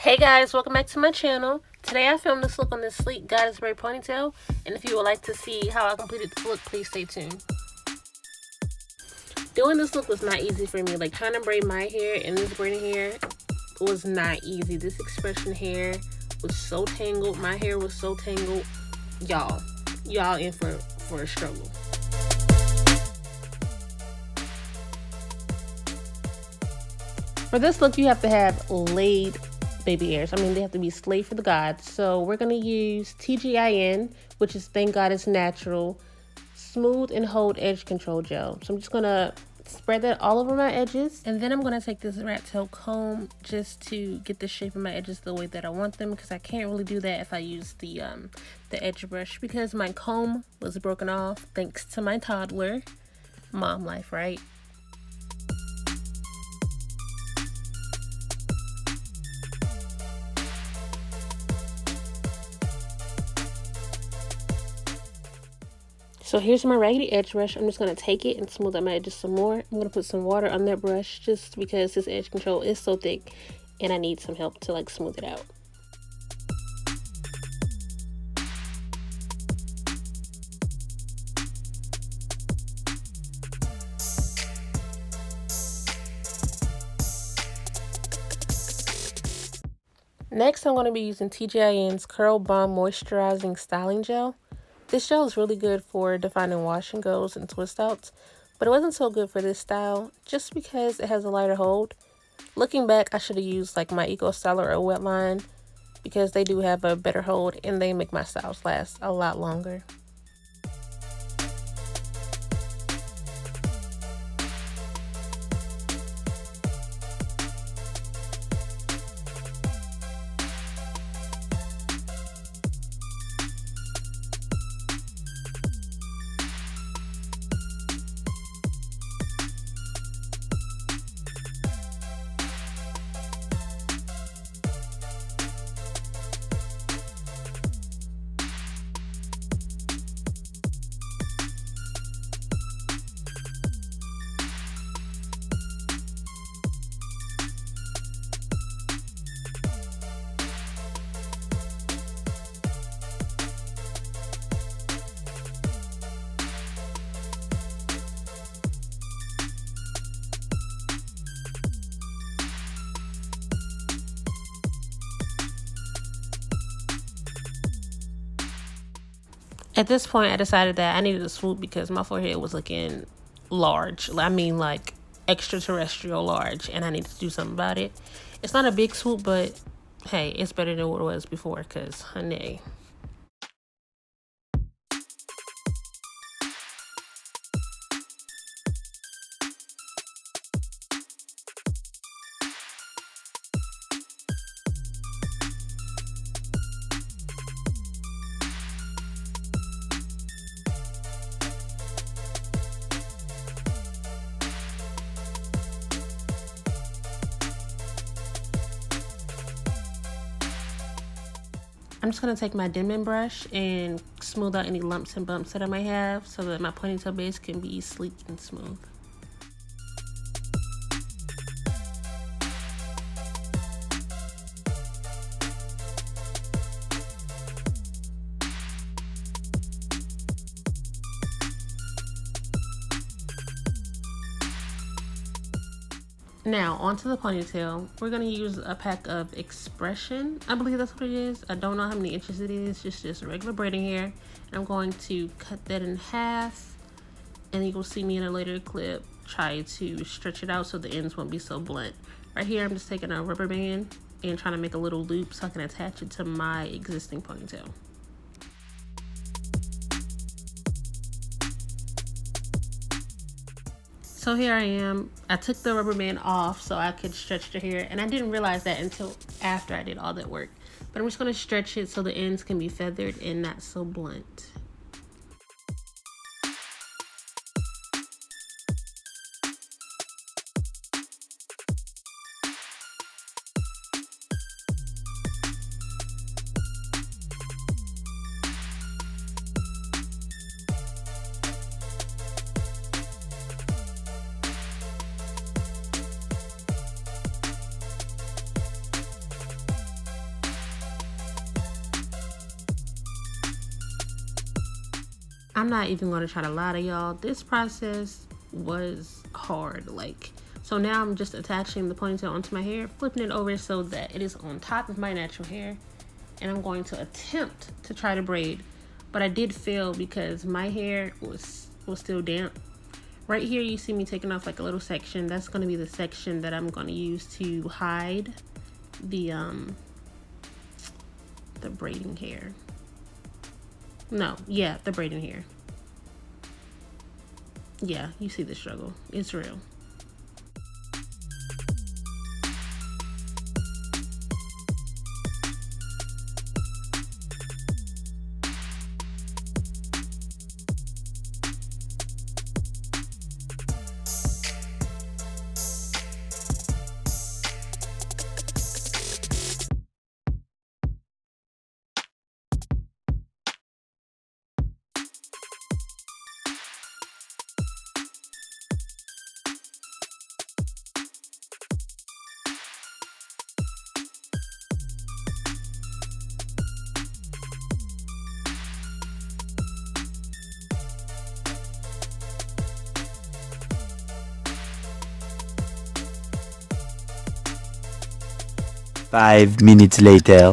Hey guys, welcome back to my channel. Today I filmed this look on this sleek goddess braid ponytail, and if you would like to see how I completed this look, please stay tuned. Doing this look was not easy for me. Like, trying to braid my hair and this braiding hair was not easy. This expression hair was so tangled. My hair was so tangled. Y'all in for a struggle. For this look, you have to have laid baby hairs. I mean, they have to be slayed for the gods. So we're going to use TGIN, which is Thank God It's Natural, Smooth and Hold Edge Control Gel. So I'm just going to spread that all over my edges. And then I'm going to take this rat tail comb just to get the shape of my edges the way that I want them, because I can't really do that if I use the edge brush, because my comb was broken off thanks to my toddler. Mom life, right? So here's my raggedy edge brush. I'm just going to take it and smooth out my edges some more. I'm going to put some water on that brush just because this edge control is so thick and I need some help to like smooth it out. Next, I'm going to be using TGIN's Curl Bomb Moisturizing Styling Gel. This gel is really good for defining wash and goes and twist outs, but it wasn't so good for this style just because it has a lighter hold. Looking back, I should have used like my Eco Styler or Wetline because they do have a better hold and they make my styles last a lot longer. At this point, I decided that I needed a swoop because my forehead was looking large. I mean, like extraterrestrial large, and I needed to do something about it. It's not a big swoop, but hey, it's better than what it was before, because honey. I'm just going to take my Denman brush and smooth out any lumps and bumps that I might have so that my ponytail base can be sleek and smooth. Now, onto the ponytail. We're going to use a pack of Expression. I believe that's what it is. I don't know how many inches it is. Just regular braiding hair. I'm going to cut that in half. And you will see me in a later clip try to stretch it out so the ends won't be so blunt. Right here, I'm just taking a rubber band and trying to make a little loop so I can attach it to my existing ponytail. So here I am. I took the rubber band off so I could stretch the hair, and I didn't realize that until after I did all that work. But I'm just going to stretch it so the ends can be feathered and not so blunt. I'm not even going to try to lie to y'all. This process was hard. Like, so now I'm just attaching the ponytail onto my hair, flipping it over so that it is on top of my natural hair. And I'm going to attempt to try to braid. But I did fail because my hair was still damp. Right here, you see me taking off like a little section. That's going to be the section that I'm going to use to hide the braiding hair. No, yeah, the braiding hair. Yeah, you see the struggle. It's real. Five minutes later.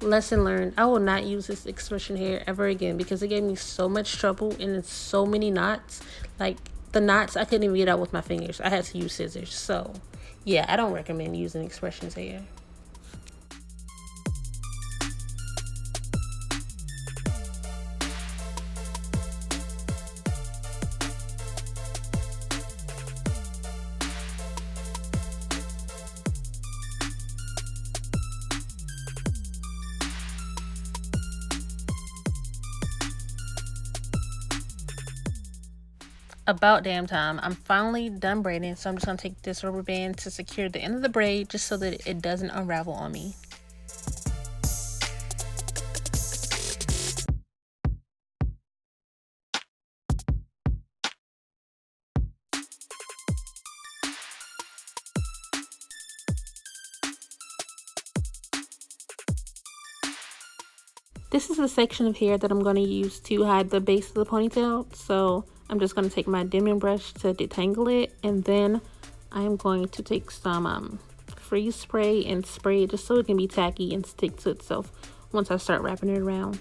Lesson learned. I will not use this expression hair ever again because it gave me so much trouble and it's so many knots. Like, the knots, I couldn't even get out with my fingers. I had to use scissors. So, yeah, I don't recommend using expressions hair. About damn time. I'm finally done braiding, so I'm just gonna take this rubber band to secure the end of the braid just so that it doesn't unravel on me. This is the section of hair that I'm going to use to hide the base of the ponytail. So I'm just going to take my dimming brush to detangle it. And then I am going to take some freeze spray and spray it just so it can be tacky and stick to itself once I start wrapping it around.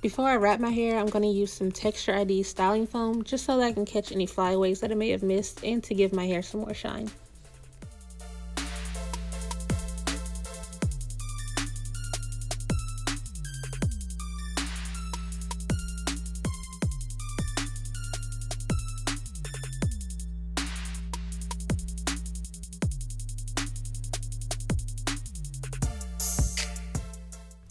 Before I wrap my hair, I'm going to use some Texture ID styling foam just so that I can catch any flyaways that I may have missed and to give my hair some more shine.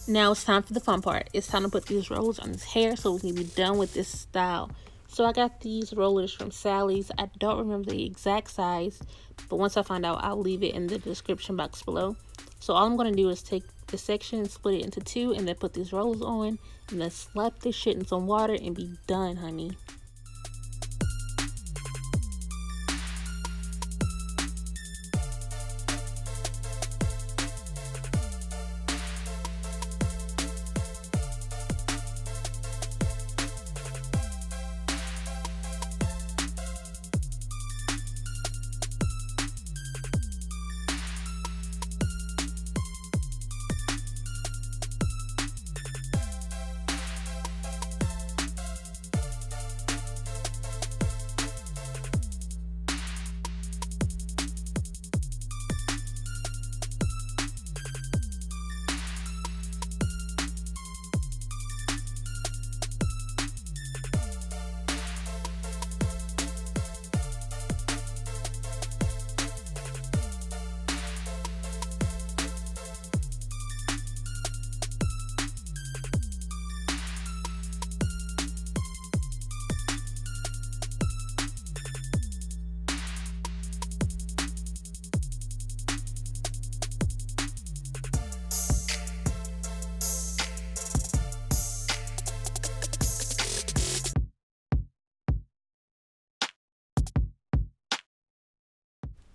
Now it's time for the fun part. It's time to put these rollers on his hair so we can be done with this style. So I got these rollers from Sally's. I don't remember the exact size, but once I find out, I'll leave it in the description box below. So all I'm going to do is take the section and split it into two and then put these rollers on and then slap this shit in some water and be done, honey.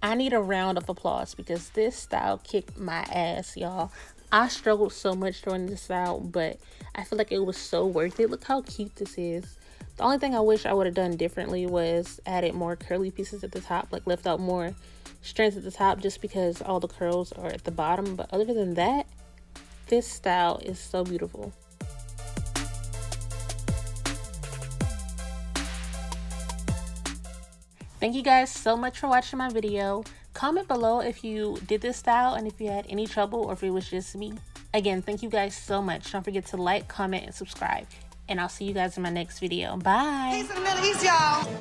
I need a round of applause because this style kicked my ass, y'all. I struggled so much during this style, but I feel like it was so worth it. Look how cute this is. The only thing I wish I would have done differently was added more curly pieces at the top, like left out more strands at the top just because all the curls are at the bottom. But other than that, this style is so beautiful. Thank you guys so much for watching my video. Comment below if you did this style and if you had any trouble or if it was just me. Again, thank you guys so much. Don't forget to like, comment, and subscribe. And I'll see you guys in my next video. Bye. Peace in the Middle East, y'all.